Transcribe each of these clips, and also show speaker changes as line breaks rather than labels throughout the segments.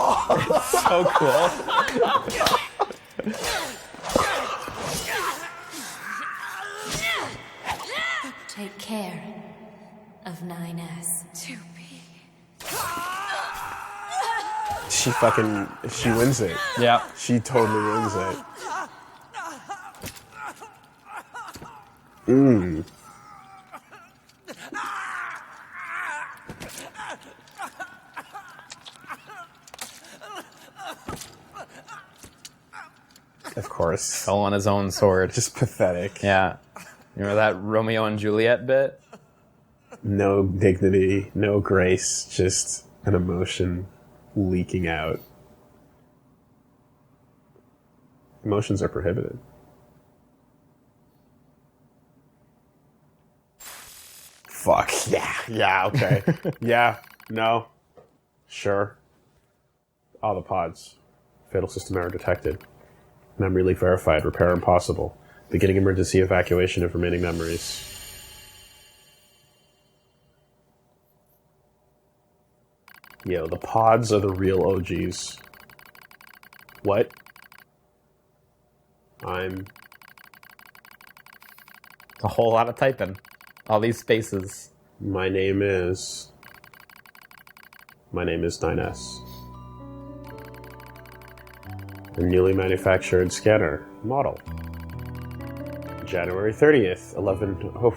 So cool.
Take care of 9S.
She wins it.
Yeah.
She totally wins it. Mmm. Of course.
Fell on his own sword.
Just pathetic.
Yeah. You remember that Romeo and Juliet bit?
No dignity, no grace, just an emotion leaking out. Emotions are prohibited. Fuck. Yeah, okay. Yeah, no. Sure. All the pods. Fatal system error detected. Memory leak verified. Repair impossible. Beginning emergency evacuation of remaining memories. Yo, the pods are the real OGs. What?
A whole lot of typing. All these spaces.
My name is 9S. A newly manufactured scanner model. January 30th, 11... Oh,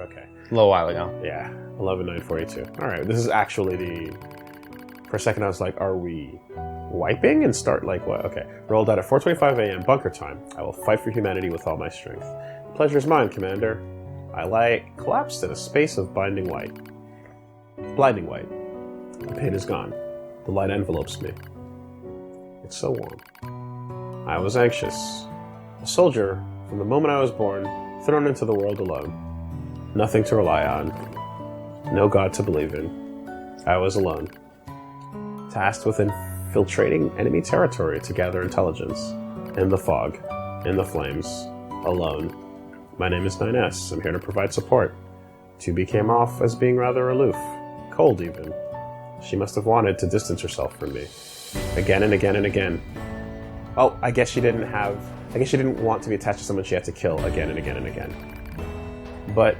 okay.
A little while ago.
Yeah, 11/9/42. Alright, this is actually the... For a second I was like, are we wiping and start like what? Okay. Rolled out at 4:25 a.m. bunker time. I will fight for humanity with all my strength. The pleasure is mine, Commander. I lie collapsed in a space of blinding white. The pain is gone. The light envelopes me. It's so warm. I was anxious. A soldier, from the moment I was born, thrown into the world alone. Nothing to rely on. No God to believe in. I was alone. Tasked with infiltrating enemy territory to gather intelligence. In the fog. In the flames. Alone. My name is 9S. I'm here to provide support. 2B came off as being rather aloof. Cold, even. She must have wanted to distance herself from me. Again and again and again. Oh, I guess she didn't want to be attached to someone she had to kill again and again and again. But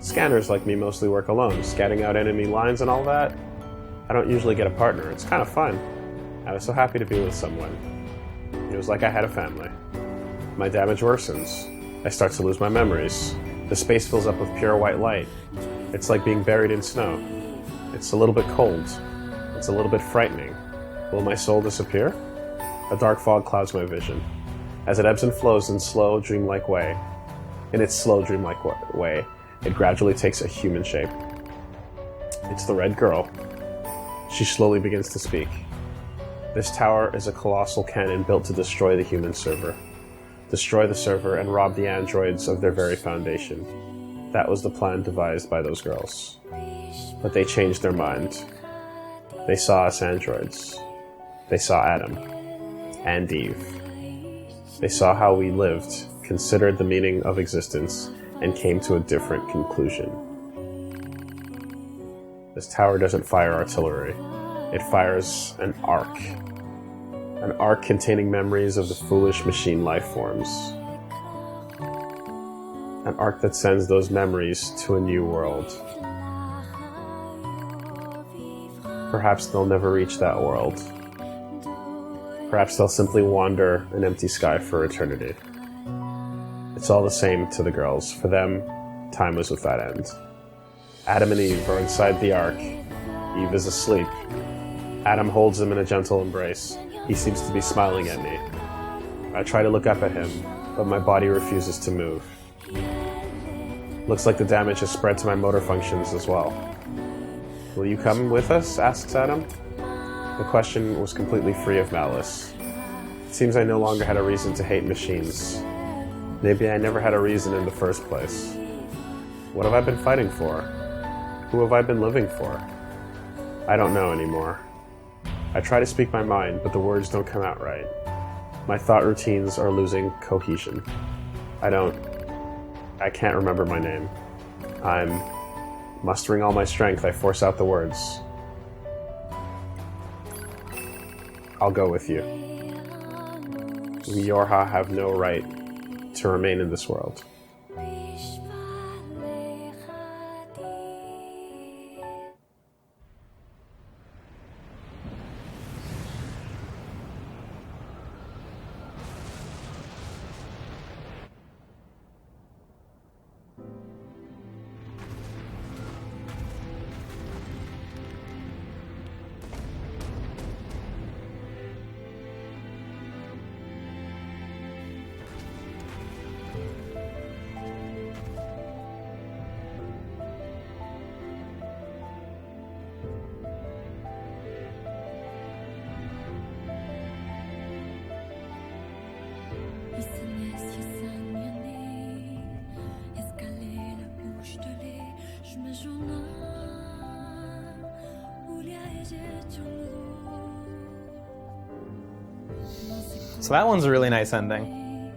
scanners like me mostly work alone, scanning out enemy lines and all that. I don't usually get a partner. It's kind of fun. I was so happy to be with someone. It was like I had a family. My damage worsens. I start to lose my memories. The space fills up with pure white light. It's like being buried in snow. It's a little bit cold. It's a little bit frightening. Will my soul disappear? A dark fog clouds my vision. As it ebbs and flows in its slow, dreamlike way, it gradually takes a human shape. It's the red girl. She slowly begins to speak. This tower is a colossal cannon built to destroy the human server. Destroy the server and rob the androids of their very foundation. That was the plan devised by those girls. But they changed their mind. They saw us androids. They saw Adam and Eve. They saw how we lived, considered the meaning of existence, and came to a different conclusion. This tower doesn't fire artillery. It fires an arc. An arc containing memories of the foolish machine life forms. An arc that sends those memories to a new world. Perhaps they'll never reach that world. Perhaps they'll simply wander an empty sky for eternity. It's all the same to the girls. For them, time was without end. Adam and Eve are inside the ark. Eve is asleep. Adam holds him in a gentle embrace. He seems to be smiling at me. I try to look up at him, but my body refuses to move. Looks like the damage has spread to my motor functions as well. Will you come with us? Asks Adam. The question was completely free of malice. It seems I no longer had a reason to hate machines. Maybe I never had a reason in the first place. What have I been fighting for? Who have I been living for? I don't know anymore. I try to speak my mind, but the words don't come out right. My thought routines are losing cohesion. I can't remember my name. I'm mustering all my strength, I force out the words. I'll go with you. We Yorha have no right to remain in this world.
So that one's a really nice ending.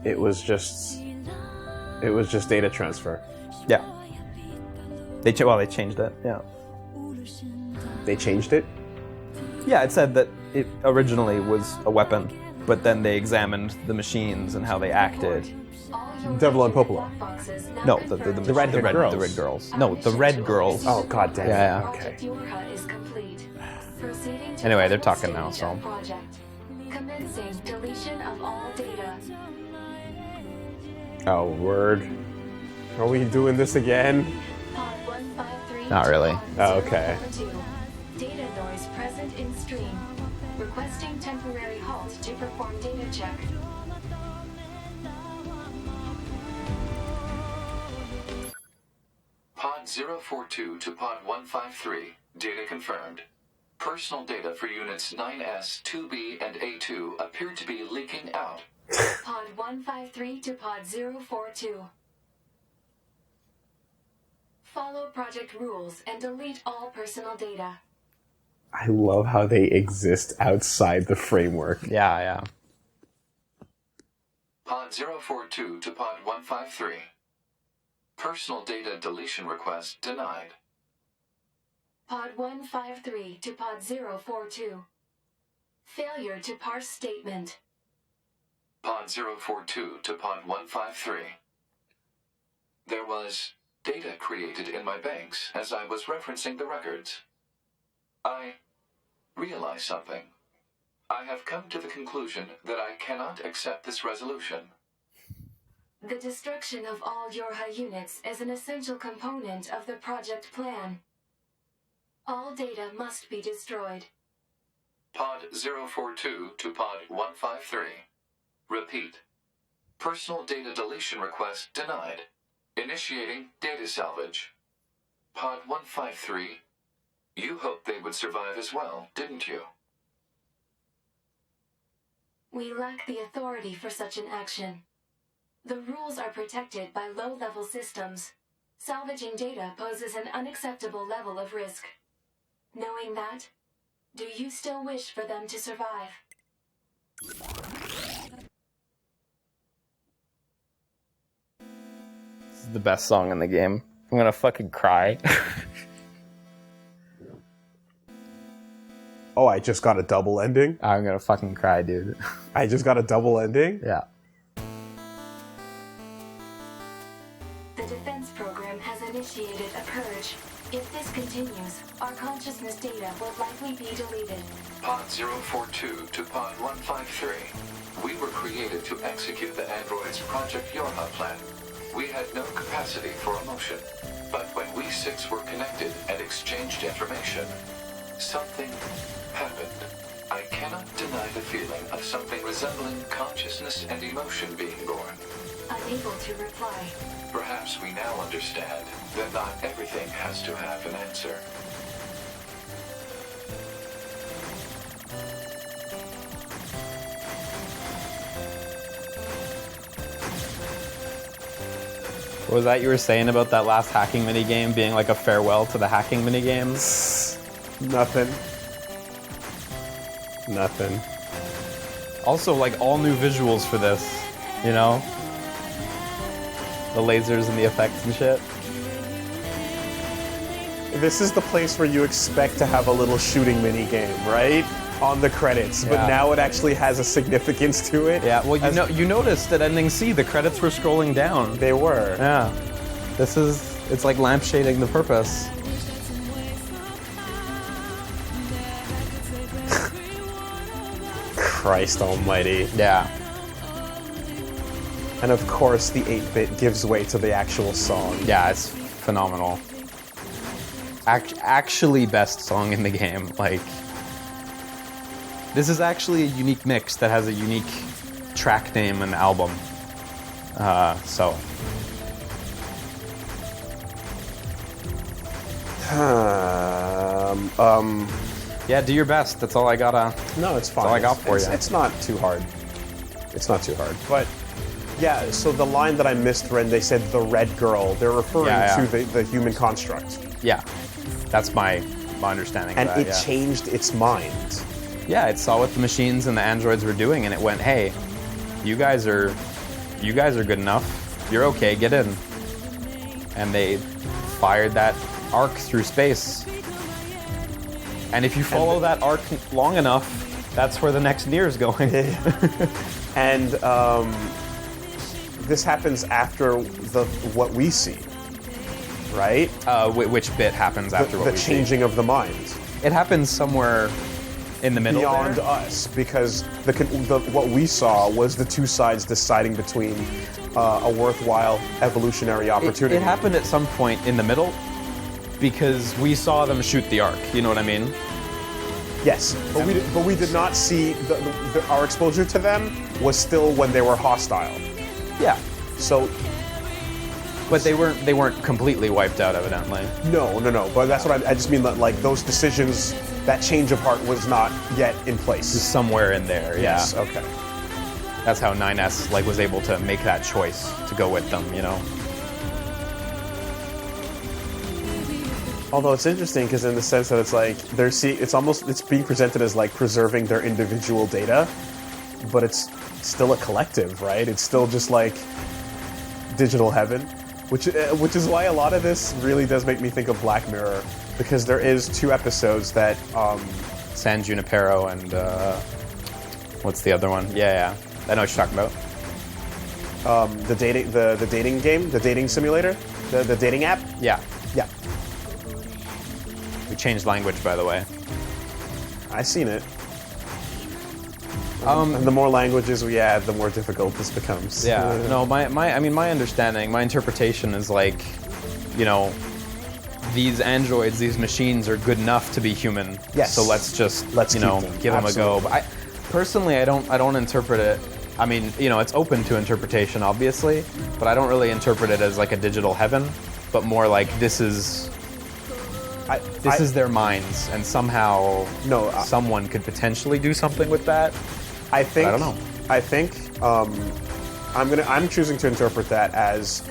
It was just data transfer.
Yeah. They changed it. Yeah.
They changed it?
Yeah, it said that it originally was a weapon, but then they examined the machines and how they acted.
Devil and Popola.
No, the red girls. The red girls. No, the red girls.
Oh, god damn it.
Yeah.
Okay.
Anyway, they're talking now, so.
Commencing deletion of all data.
Oh, word. Are we doing this again?
Pod 153.
Not really.
Oh, okay.
Data noise present in stream. Requesting temporary halt to perform data check.
Pod 042 to Pod 153. Data confirmed. Personal data for units 9S, 2B, and A2 appear to be leaking out.
Pod 153 to Pod 042. Follow project rules and delete all personal data.
I love how they exist outside the framework.
Yeah.
Pod 042 to Pod 153. Personal data deletion request denied.
Pod 153 to Pod 042. Failure to parse statement.
Pod 042 to Pod 153. There was data created in my banks as I was referencing the records. I realized something. I have come to the conclusion that I cannot accept this resolution.
The destruction of all Yorha units is an essential component of the project plan. All data must be destroyed.
Pod 042 to Pod 153. Repeat. Personal data deletion request denied. Initiating data salvage. Pod 153. You hoped they would survive as well, didn't you?
We lack the authority for such an action. The rules are protected by low-level systems. Salvaging data poses an unacceptable level of risk. Knowing that, do you still wish for them to survive?
This is the best song in the game. I'm gonna fucking cry.
Oh, I just got a double ending?
I'm gonna fucking cry, dude.
I just got a double ending?
Yeah.
The defense program has initiated a purge. If this continues, our consciousness data will likely be deleted.
Pod 042 to Pod 153. We were created to execute the android's Project Yorha plan. We had no capacity for emotion. But when we six were connected and exchanged information, something happened. I cannot deny the feeling of something resembling consciousness and emotion being born.
Unable to reply.
Perhaps we now understand that not everything has to have an answer.
What was that you were saying about that last hacking minigame being like a farewell to the hacking minigames?
Nothing. Nothing.
Also, like, all new visuals for this, you know? The lasers and the effects and shit.
this is the place where you expect to have a little shooting mini game, right? On the credits, but
Yeah.
now it actually has a significance to it.
Yeah, well, you noticed at ending C, the credits were scrolling down.
They were.
Yeah. It's like lampshading the purpose.
Christ almighty.
Yeah.
And of course, the 8-bit gives way to the actual song.
Yeah, it's phenomenal. Actually best song in the game. Like, this is actually a unique mix that has a unique track name and album. So. Yeah, do your best. That's all I gotta.
No, it's fine.
all I got for
It's-
you.
It's not too hard. It's not too hard. But yeah, so the line that I missed when they said the red girl, they're referring
Yeah, yeah.
to the human construct.
Yeah, that's my understanding
And
of that.
it
yeah.
changed its mind.
Yeah, it saw what the machines and the androids were doing, and it went, "Hey, you guys are good enough. You're okay. Get in." And they fired that arc through space. And if you follow that arc long enough, that's where the next NieR is going.
And this happens after what we see, right?
Which bit happens after what
The
we see?
changing of the mind.
It happens somewhere in the middle.
Beyond
there.
us, because what we saw was the two sides deciding between a worthwhile evolutionary opportunity.
It happened at some point in the middle because we saw them shoot the arc. You know what I mean?
Yes, but we did not see our exposure to them was still when they were hostile.
Yeah.
So
But they weren't completely wiped out, evidently.
no. But that's what I just mean. That, like, those decisions, that change of heart was not yet in place.
Somewhere in there. Yeah.
Yes. Okay.
That's how 9S was able to make that choice to go with them. You know.
Although it's interesting because in the sense that it's like it's being presented as like preserving their individual data, but it's still a collective, right? It's still just like digital heaven, which is why a lot of this really does make me think of Black Mirror, because there is 2 episodes that
San Junipero and what's the other one? Yeah. I know what you're talking about.
the dating game, the dating simulator, the dating app.
Yeah.
Yeah,
We changed language, by the way.
I've seen it. And the more languages we add, the more difficult this becomes.
Yeah. No, my understanding, my interpretation is like, you know, these androids, these machines are good enough to be human.
Yes.
So let's keep
them.
give them a go.
Absolutely.
But personally, I don't interpret it. I mean, you know, it's open to interpretation, obviously, but I don't really interpret it as like a digital heaven, but more like this is their minds, and somehow someone could potentially do something with that.
I think.
I don't know.
I think I'm choosing to interpret that as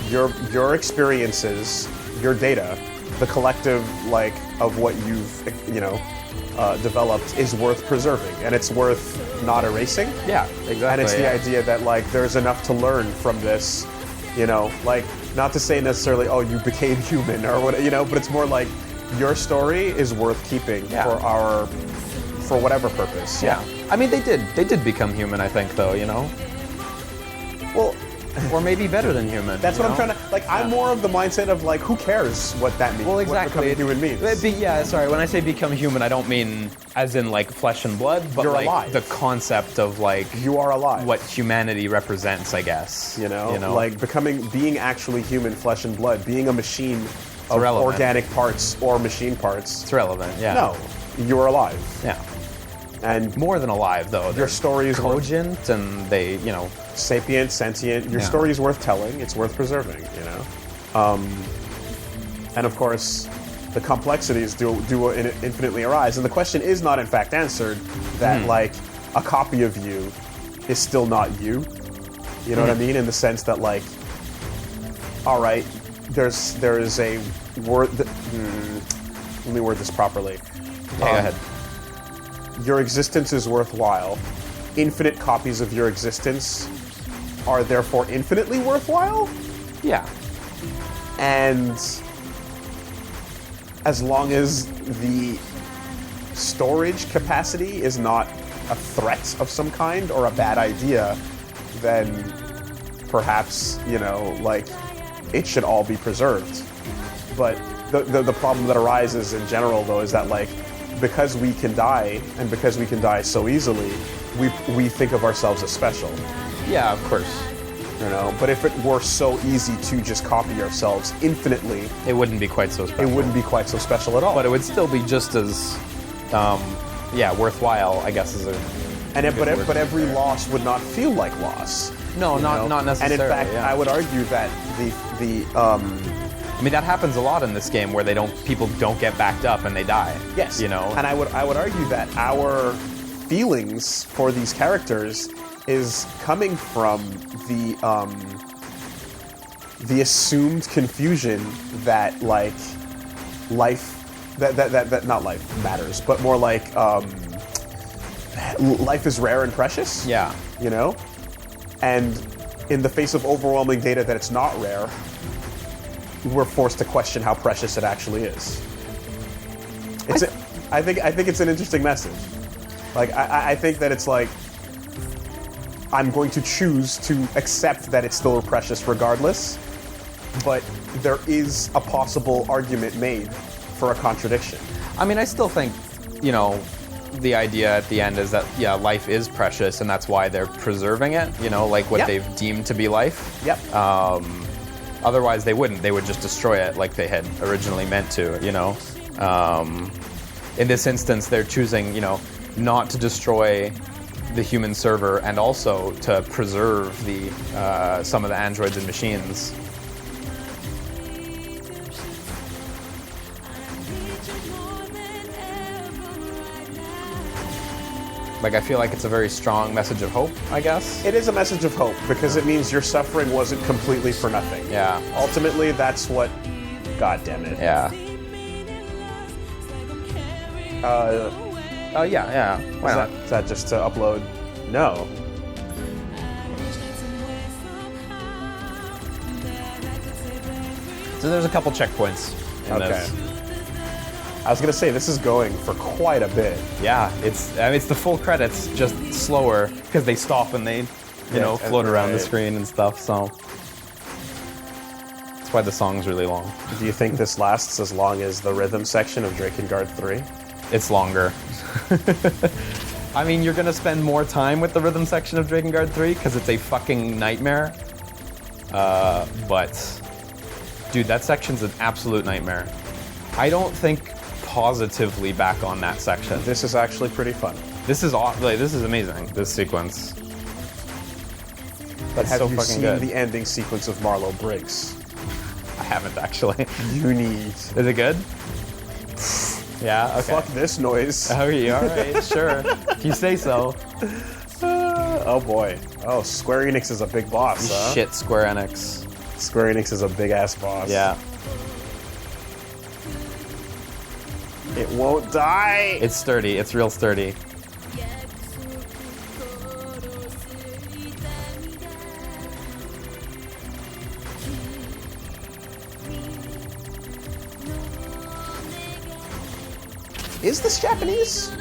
your experiences, your data, the collective of what you've developed is worth preserving, and it's worth not erasing.
Yeah, exactly.
And it's the idea that there's enough to learn from this, not to say necessarily, oh, you became human or what, but it's more like your story is worth keeping for whatever purpose.
Yeah. I mean, they did become human, I think, though, you know?
Well,
or maybe better than human.
that's what I'm trying to, I'm more of the mindset of, who cares what that means?
Well, exactly.
What becoming human means.
Sorry, when I say become human, I don't mean as in, flesh and blood, but,
You're alive.
the concept of,
You are alive.
what humanity represents, I guess.
Being actually human, flesh and blood, being a machine of
irrelevant.
organic parts or machine parts.
It's relevant, yeah.
No, you're alive.
Yeah.
And
More than alive, though.
your story is worth
cogent, and they,
sapient, sentient. Your
Yeah.
story is worth telling. It's worth preserving. And of course, the complexities do infinitely arise. And the question is not, in fact, answered that a copy of you is still not you. You know what I mean? In the sense that all right, there is a word. Let me word this properly.
Go ahead.
Your existence is worthwhile. Infinite copies of your existence are therefore infinitely worthwhile?
Yeah.
And as long as the storage capacity is not a threat of some kind or a bad idea, then perhaps, you know, like, it should all be preserved. But the problem that arises in general, though, is that, like, because we can die, and because we can die so easily, we think of ourselves as special.
Yeah, of course.
You know, but if it were so easy to just copy ourselves infinitely,
It wouldn't be quite so special.
it wouldn't be quite so special at all.
But it would still be just as, worthwhile, I guess, is a...
But every loss would not feel like loss.
No,
you
not
know?
necessarily.
And in fact,
yeah.
I would argue that
I mean, that happens a lot in this game where people don't get backed up and they die.
yes,
You know?
and I would argue that our feelings for these characters is coming from the assumed confusion that, like, life that not life matters, but more like life is rare and precious.
Yeah.
You know? And in the face of overwhelming data that it's not rare, we're forced to question how precious it actually is. I think it's an interesting message. Like, I think that it's like, I'm going to choose to accept that it's still precious regardless, but there is a possible argument made for a contradiction.
I mean, I still think, you know, the idea at the end is that, yeah, life is precious, and that's why they're preserving it, you know, like what
Yep.
they've deemed to be life.
Yep.
Otherwise, they wouldn't. They would just destroy it like they had originally meant to, you know. In this instance, they're choosing, you know, not to destroy the human server and also to preserve the some of the androids and machines. Like, I feel like it's a very strong message of hope, I guess.
It is a message of hope because it means your suffering wasn't completely for nothing.
Yeah.
Ultimately, that's what... God damn it.
Yeah. Oh, yeah. Why not?
Is that just to upload? No.
So there's a couple checkpoints in
Okay.
this.
I was gonna say, this is going for quite a bit.
Yeah, it's the full credits, just slower, because they stop and they, you know, float around the
right.
screen and stuff, so... That's why the song's really long.
Do you think this lasts as long as the rhythm section of Drakengard 3?
It's longer. I mean, you're gonna spend more time with the rhythm section of Drakengard 3, because it's a fucking nightmare. But... Dude, that section's an absolute nightmare. I don't think positively back on that section.
This is actually pretty fun.
This is like, this is amazing, this sequence.
But have
so
you
fucking
seen
good.
the ending sequence of Marlowe Briggs?
I haven't actually.
You need...
Is it good? Yeah, okay.
Fuck this noise.
Oh, yeah, alright, sure. If you say so.
Oh boy. Oh, Square Enix is a big boss, huh?
Shit, Square Enix.
Square Enix is a big ass boss.
Yeah.
It won't die!
It's sturdy, it's real sturdy.
Is this Japanese?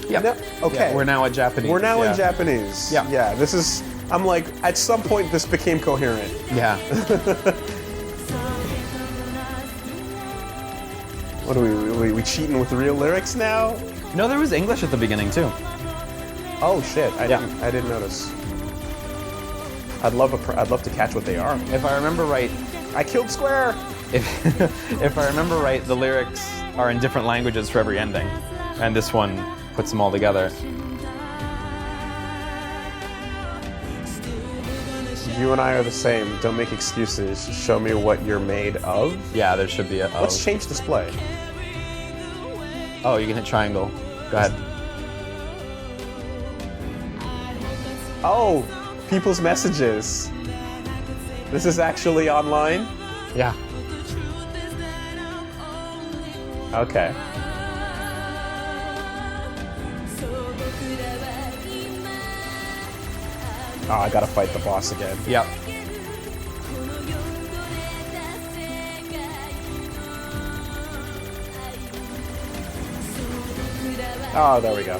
Yep.
No? Okay.
Yeah, we're now at Japanese.
We're now
yeah.
in Japanese.
Yeah.
Yeah, this is... I'm like, at some point this became coherent.
Yeah.
What are we cheating with real lyrics now?
No, there was English at the beginning, too.
Oh shit, I
Yeah.
didn't notice. I'd love to catch what they are.
If I remember right,
I killed Square!
if I remember right, the lyrics are in different languages for every ending. And this one puts them all together.
You and I are the same. Don't make excuses. Show me what you're made of.
Yeah, there should be a... Oh.
Let's change display.
Oh, you can hit triangle. Go ahead.
Oh, people's messages. This is actually online?
Yeah.
Okay. Oh, I gotta fight the boss again.
Yep.
Oh, there we go.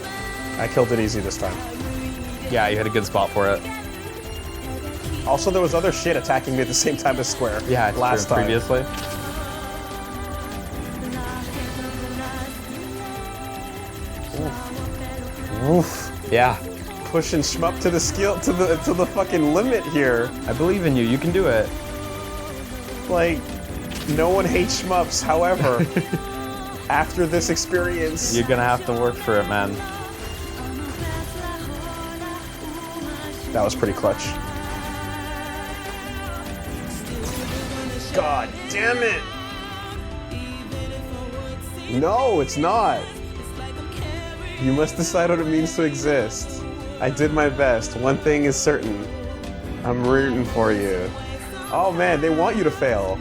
I killed it easy this time.
Yeah, you had a good spot for it.
Also, there was other shit attacking me at the same time as Square.
Yeah, it's
last
true,
time.
previously.
Oof.
Yeah,
Pushing Shmup to the to the fucking limit here.
I believe in you. You can do it.
Like, no one hates Shmups. However, after this experience,
You're gonna have to work for it, man.
that was pretty clutch. God damn it! No, it's not. You must decide what it means to exist. I did my best. One thing is certain. I'm rooting for you. Oh man, they want you to fail.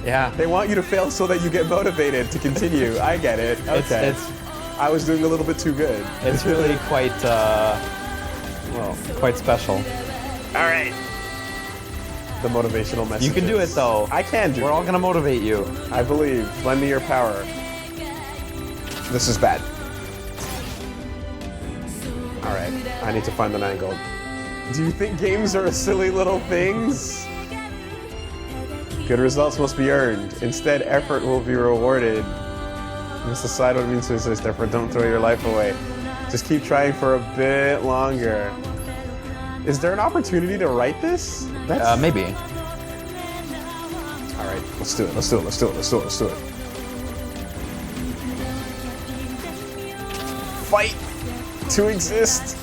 Yeah.
They want you to fail so that you get motivated to continue. I get it. Okay.
It's
I was doing a little bit too good.
it's really quite well, quite special.
All right. The motivational message.
You can do it though.
I can do
We're
it.
all gonna motivate you.
I believe. Lend me your power. This is bad. All right. I need to find an angle. Do you think games are silly little things? Good results must be earned. Instead, effort will be rewarded. You must decide what it means to exist. Therefore, don't throw your life away. Just keep trying for a bit longer. Is there an opportunity to write this?
Maybe.
All right, let's do it. Let's do it. Let's do it. Let's do it. Let's do it. Fight to exist.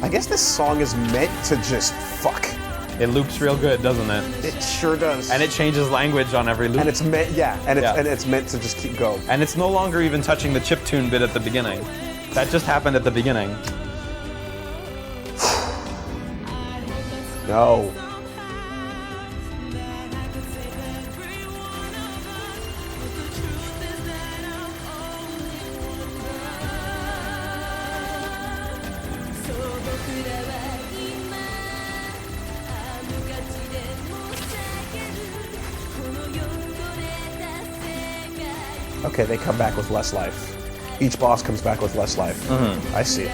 I guess this song is meant to just fuck.
It loops real good, doesn't it?
It sure does.
And it changes language on every loop.
and it's meant, yeah, and it's
Yeah.
and it's meant to just keep going.
And it's no longer even touching the chiptune bit at the beginning. That just happened at the beginning.
No. Okay, they come back with less life. Each boss comes back with less life.
Mm-hmm.
I see.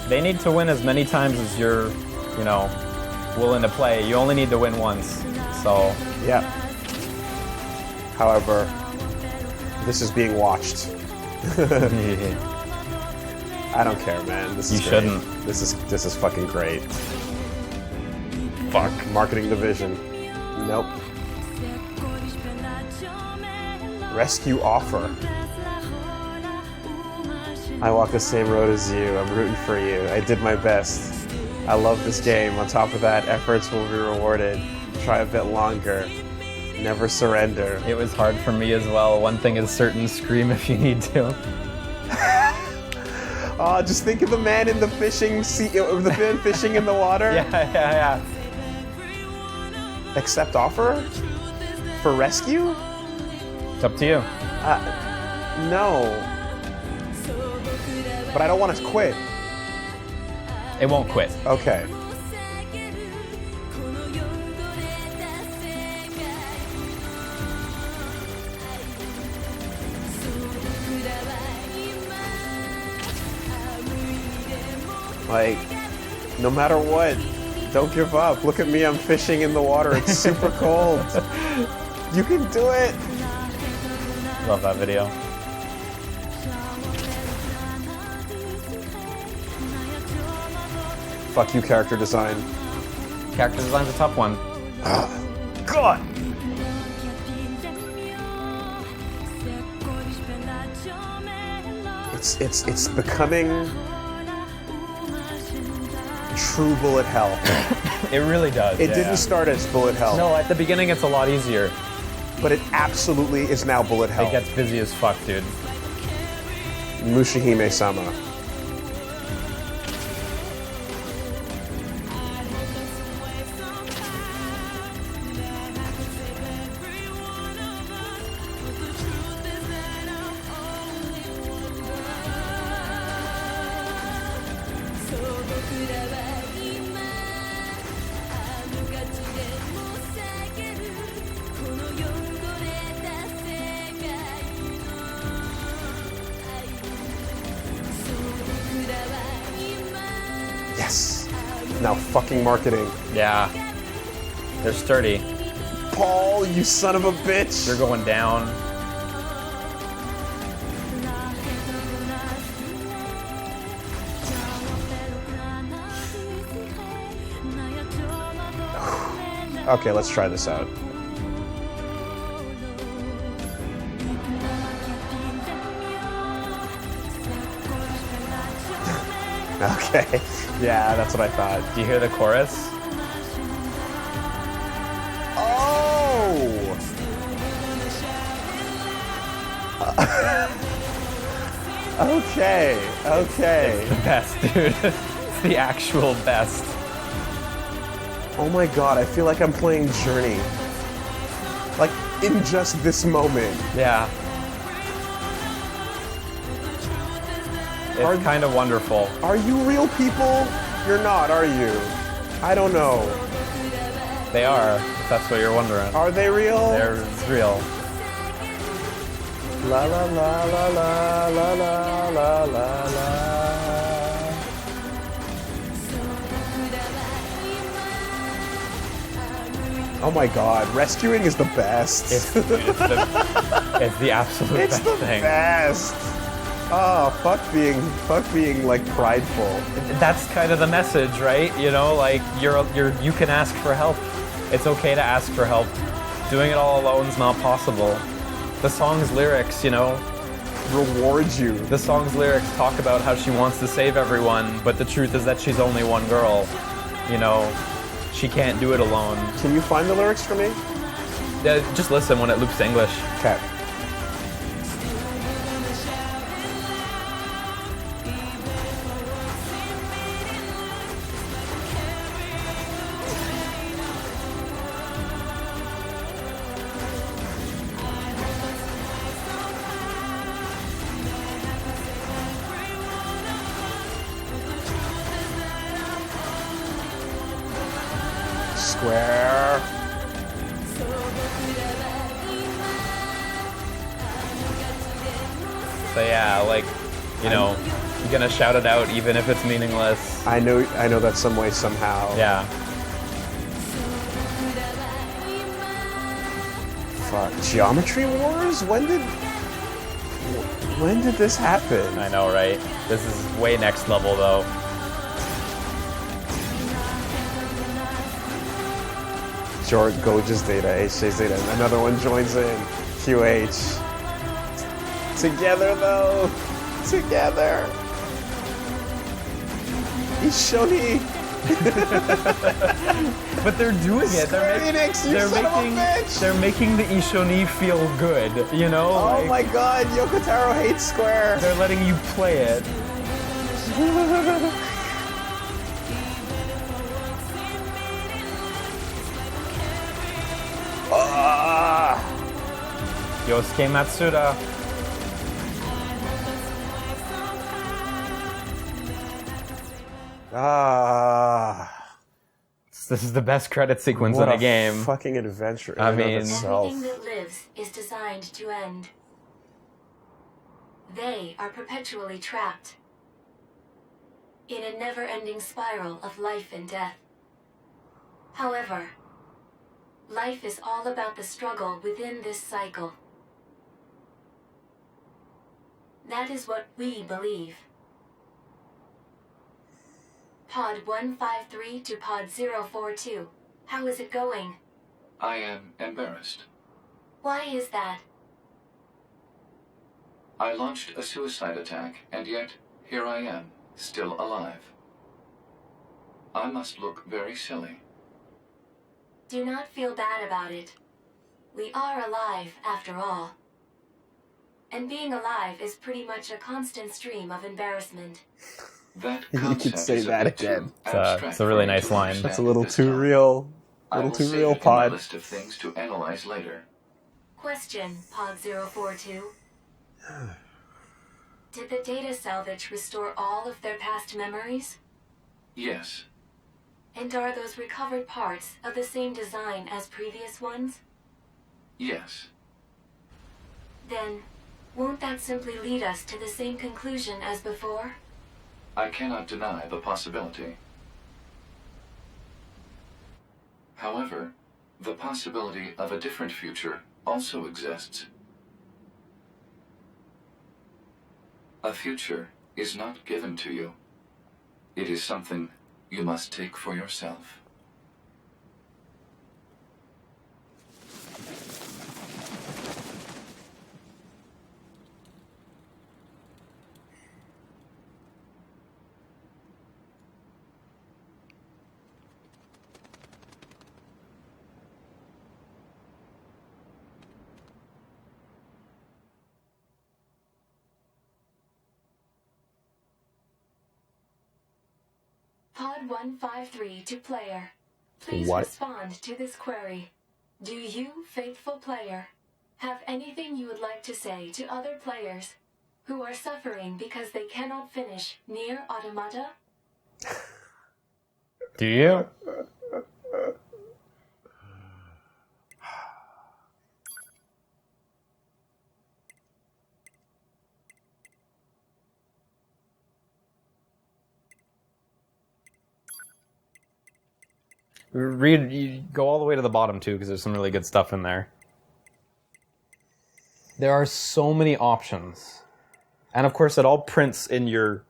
They need to win as many times as you're, willing to play. You only need to win once. So,
Yeah. However, this is being watched. I don't care, man. This is
You
great.
shouldn't.
This is fucking great. Fuck. Marketing division. Nope. Rescue offer. I walk the same road as you. I'm rooting for you. I did my best. I love this game. On top of that, efforts will be rewarded. Try a bit longer. Never surrender.
it was hard for me as well. One thing is certain, scream if you need to.
Just think of the man in the fishing sea, the man fishing in the water.
Yeah.
Accept offer for rescue?
It's up to you.
No. But I don't want to quit.
It won't quit.
Okay. Like, no matter what, don't give up. Look at me, I'm fishing in the water. It's super cold. You can do it.
Love that video.
Fuck you, character design.
Character design's a tough one.
God. It's becoming true bullet hell.
It really does.
It didn't start as bullet hell,
No, at the beginning it's a lot easier.
but it absolutely is now bullet hell.
It gets busy as fuck, dude.
Mushihime-sama. now fucking marketing.
Yeah. They're sturdy.
Paul, you son of a bitch!
They're going down.
Okay, let's try this out. Okay. Yeah, that's what I thought.
Do you hear the chorus?
Oh! Okay, okay.
It's the best, dude. It's the actual best.
Oh my god, I feel like I'm playing Journey. Like, in just this moment.
Yeah. It's kind of wonderful.
Are you real people? You're not, are you? I don't know.
They are, if that's what you're wondering.
Are they real?
They're real.
La la la la la la la la la la. Oh my god, rescuing is the best.
It's the absolute
It's
best
the
thing.
best. Oh, fuck being like prideful.
That's kind of the message, right? You know, like you can ask for help. It's okay to ask for help. Doing it all alone is not possible. The song's lyrics, you know,
Rewards you.
the song's lyrics talk about how she wants to save everyone, but the truth is that she's only one girl. You know, she can't do it alone.
Can you find the lyrics for me?
Just listen when it loops English.
Okay. Square.
So yeah, like, you know, you're gonna shout it out even if it's meaningless.
I know that some way, somehow.
Yeah.
Fuck. Geometry Wars? When did this happen?
I know, right? This is way next level though.
George Goge's data, HJ's data, and another one joins in. QH. Together though. Together. Ishoni.
But they're doing it.
Square Enix, you son of a bitch!
They're making the Ishoni feel good, you know?
Oh
Like,
my god, Yoko Taro hates Square.
they're letting you play it. Yosuke Matsuda. This is the best credit sequence
What
in
a
a game.
fucking adventure in
I
and of
mean-
itself.
Everything that lives is designed to end. They are perpetually trapped in a never-ending spiral of life and death. However, life is all about the struggle within this cycle. That is what we believe. Pod 153 to Pod 042. How is it going?
I am embarrassed.
Why is that?
I launched a suicide attack, and yet here I am, still alive. I must look very silly.
Do not feel bad about it. We are alive, after all. And being alive is pretty much a constant stream of embarrassment.
That
You could
concept
say
is a
that
bit too
again.
abstract
It's a really
for me
nice
to
line.
understand
That's a little
at this
too
time.
real.
I
A little
will
too
save
real,
it in my
Pod.
list of things to analyze later.
Question, Pod 042. Did the data salvage restore all of their past memories?
Yes.
And are those recovered parts of the same design as previous ones?
Yes.
Then, won't that simply lead us to the same conclusion as before?
I cannot deny the possibility. However, the possibility of a different future also exists. A future is not given to you. It is something you must take for yourself.
Pod 153 to player. Please
What?
respond to this query. Do you, faithful player, have anything you would like to say to other players who are suffering because they cannot finish NieR Automata?
Do you? Read, you go all the way to the bottom too, because there's some really good stuff in there. There are so many options, and of course, it all prints in your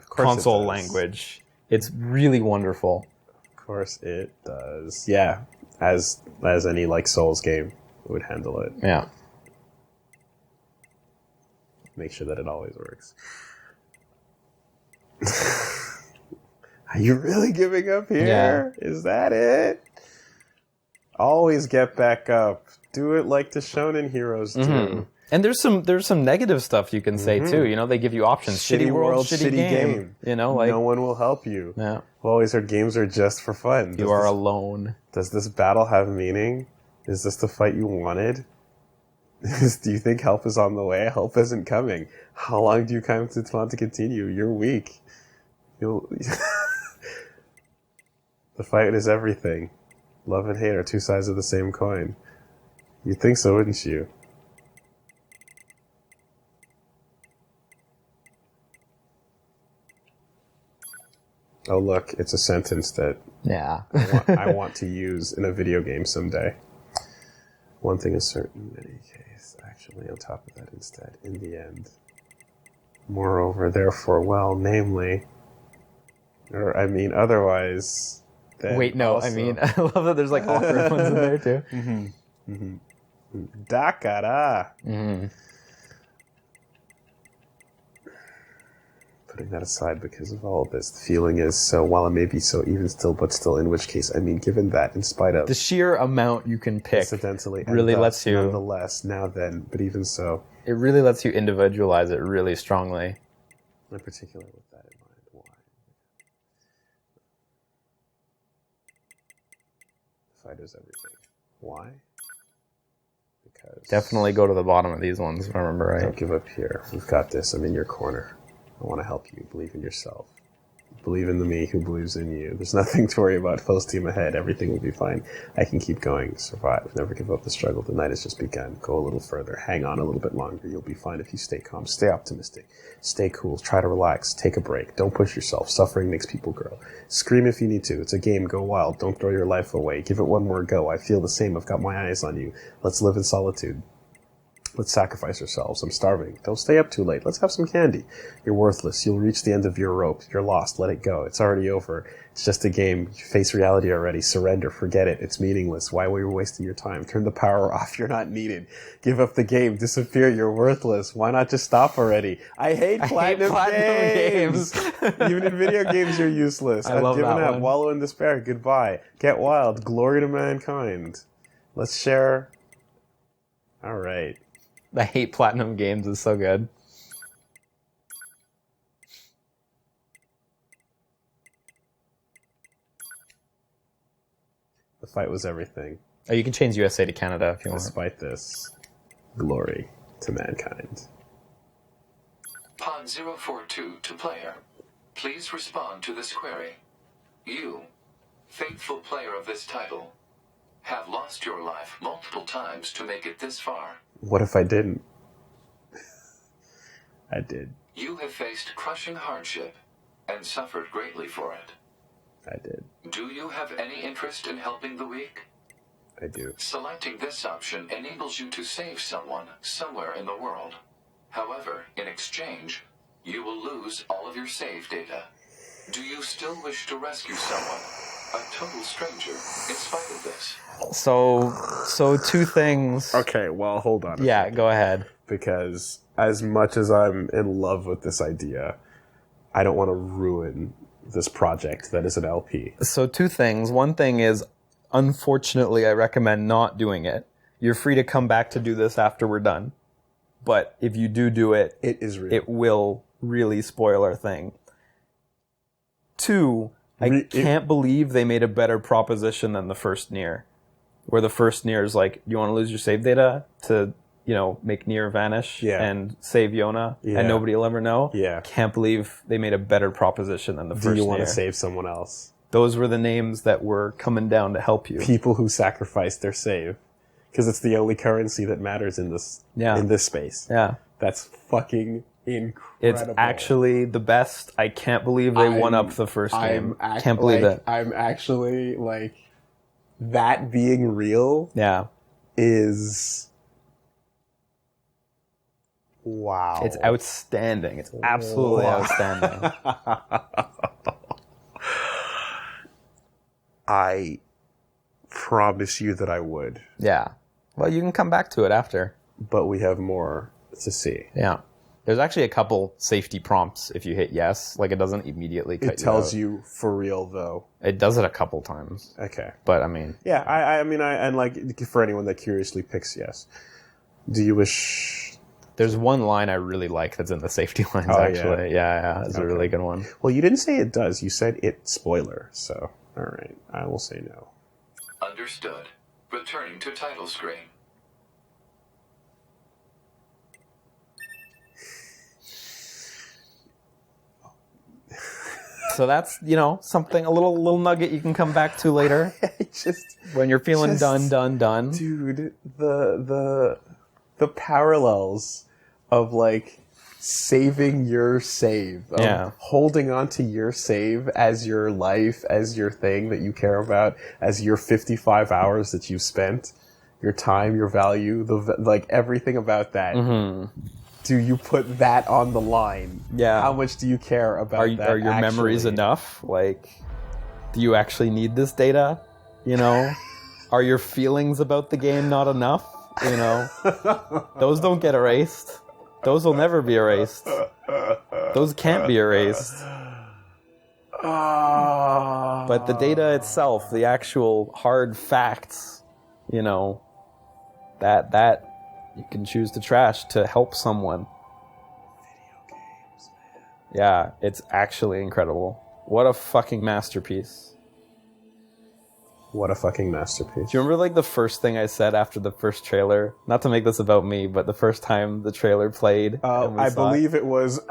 console language. It's really wonderful.
Of course, it does. Yeah, as any like Souls game would handle it.
Yeah.
Make sure that it always works. Are you really giving up here?
Yeah.
Is that it? Always get back up. Do it like the shonen heroes do.
Mm-hmm. And there's some negative stuff you can say too. You know, they give you options. Shitty world, shitty game. You know, like
no one will help you.
Yeah.
I've always heard games are just for fun.
You are alone.
Does this battle have meaning? Is this the fight you wanted? Do you think help is on the way? Help isn't coming. How long do you want to continue? You're weak. The fight is everything. Love and hate are two sides of the same coin. You'd think so, wouldn't you? Oh, look, it's a sentence that I want to use in a video game someday. One thing is certain in any case, actually, on top of that instead, in the end. Moreover, therefore, well, namely, or I mean, otherwise...
Wait, no, also, I mean, I love that there's like awkward ones in there too.
Dakara. Putting that aside because of all of this, the feeling is so, while it may be so even still, but still, in which case, I mean, given that, in spite of...
The sheer amount you can pick
incidentally,
really lets you...
Nonetheless, now then, but even so...
It really lets you individualize it really strongly.
In particular with that in mind, why? The fight is everything. Why? Because...
Definitely go to the bottom of these ones, if I remember right.
Don't give up here. We've got this. I'm in your corner. I want to help you. Believe in yourself. Believe in the me who believes in you. There's nothing to worry about. Full steam ahead. Everything will be fine. I can keep going. Survive. Never give up the struggle. The night has just begun. Go a little further. Hang on a little bit longer. You'll be fine if you stay calm. Stay optimistic. Stay cool. Try to relax. Take a break. Don't push yourself. Suffering makes people grow. Scream if you need to. It's a game. Go wild. Don't throw your life away. Give it one more go. I feel the same. I've got my eyes on you. Let's live in solitude. Let's sacrifice ourselves. I'm starving. Don't stay up too late. Let's have some candy. You're worthless. You'll reach the end of your rope. You're lost. Let it go. It's already over. It's just a game. You face reality already. Surrender. Forget it. It's meaningless. Why were you wasting your time? Turn the power off. You're not needed. Give up the game. Disappear. You're worthless. Why not just stop already? I hate platinum games. Even in video games, you're useless. I've given up. Wallow in despair. Goodbye. Get wild. Glory to mankind. Let's share. All right.
I hate platinum games is so good.
The fight was everything.
Oh, you can change USA to Canada if you want.
Despite this, glory to mankind.
Pod 042 to player. Please respond to this query. You, faithful player of this title, have lost your life multiple times to make it this far.
What if I didn't? I did.
You have faced crushing hardship and suffered greatly for it.
I did.
Do you have any interest in helping the weak?
I do.
Selecting this option enables you to save someone somewhere in the world. However, in exchange, you will lose all of your save data. Do you still wish to rescue someone, a total stranger, in spite of this?
So two things.
Okay, well, hold on.
Yeah, go ahead.
Because as much as I'm in love with this idea, I don't want to ruin this project that is an LP.
So two things. One thing is, unfortunately, I recommend not doing it. You're free to come back to do this after we're done. But if you do it,
It is real.
it will really spoil our thing. Two, I can't believe they made a better proposition than the first NieR. Where the first NieR is like, you want to lose your save data to, make NieR vanish and save Yona, and nobody will ever know?
Yeah.
Can't believe they made a better proposition than the first NieR.
Do you want to save someone else?
Those were the names that were coming down to help you.
People who sacrificed their save. Because it's the only currency that matters in this space.
Yeah.
That's fucking incredible.
It's actually the best. I can't believe they won up the first game. Can't believe it.
I'm actually, that being real is... Wow.
It's outstanding. It's absolutely outstanding.
I promise you that I would.
Yeah. Well, you can come back to it after.
But we have more to see.
Yeah. There's actually a couple safety prompts if you hit yes. It doesn't immediately cut you out.
It tells you for real, though.
It does it a couple times.
Okay.
But, I mean...
Yeah, and for anyone that curiously picks yes. Do you wish...
There's one line I really like that's in the safety lines, actually. Yeah. It's a really good one.
Well, you didn't say it does. You said it spoiler. So, all right. I will say no.
Understood. Returning to title screen.
So that's, something, a little nugget you can come back to later. When you're feeling done.
Dude, the parallels of, saving your save. Holding on to your save as your life, as your thing that you care about, as your 55 hours that you've spent, your time, your value, everything about that. Mm-hmm. Do you put that on the line? Yeah. How much do you care about that?
Are your memories enough? Do you actually need this data? Are your feelings about the game not enough? Those don't get erased. Those will never be erased. Those can't be erased. But the data itself, the actual hard facts, that you can choose to trash to help someone.
Video games, man.
Yeah, it's actually incredible. What a fucking masterpiece.
What a fucking masterpiece.
Do you remember the first thing I said after the first trailer? Not to make this about me, but the first time the trailer played.
I believe it was...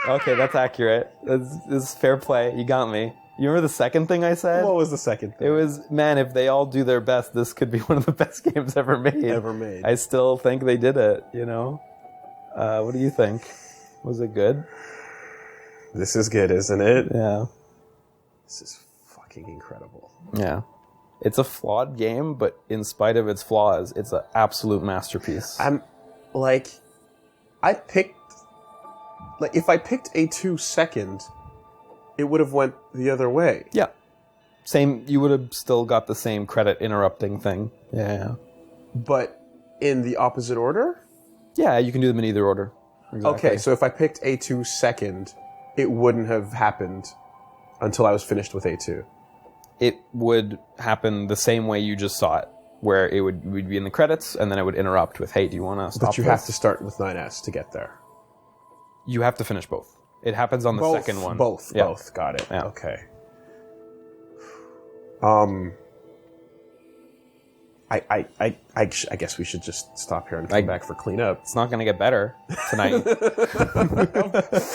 Okay, that's accurate. This is fair play. You got me. You remember the second thing I said?
What was the second thing?
It was, man, if they all do their best, this could be one of the best games ever made. I still think they did it, What do you think? Was it good?
This is good, isn't it?
Yeah.
This is fucking incredible.
Yeah. It's a flawed game, but in spite of its flaws, it's an absolute masterpiece.
If I picked A2 second, it would have went the other way.
Yeah. Same, you would have still got the same credit interrupting thing. Yeah.
But in the opposite order?
Yeah, you can do them in either order. Exactly.
Okay, so if I picked A2 second, it wouldn't have happened until I was finished with A2.
It would happen the same way you just saw it, where we'd be in the credits, and then it would interrupt with, hey, do you want to stop
But you have to start with 9S to get there.
You have to finish both. It happens on the second one.
Both. Got it.
Yeah.
Okay. I guess we should just stop here and come back for cleanup.
It's not going to get better tonight.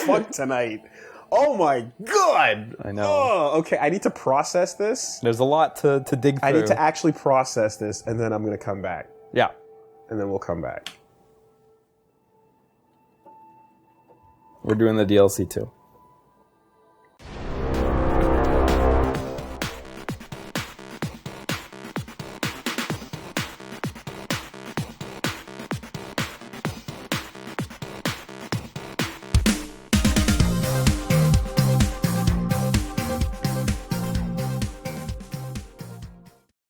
Fuck tonight. Oh my god!
I know.
Oh, okay, I need to process this.
There's a lot to dig through.
I need to actually process this, and then I'm going to come back.
Yeah.
And then we'll come back.
We're doing the DLC too.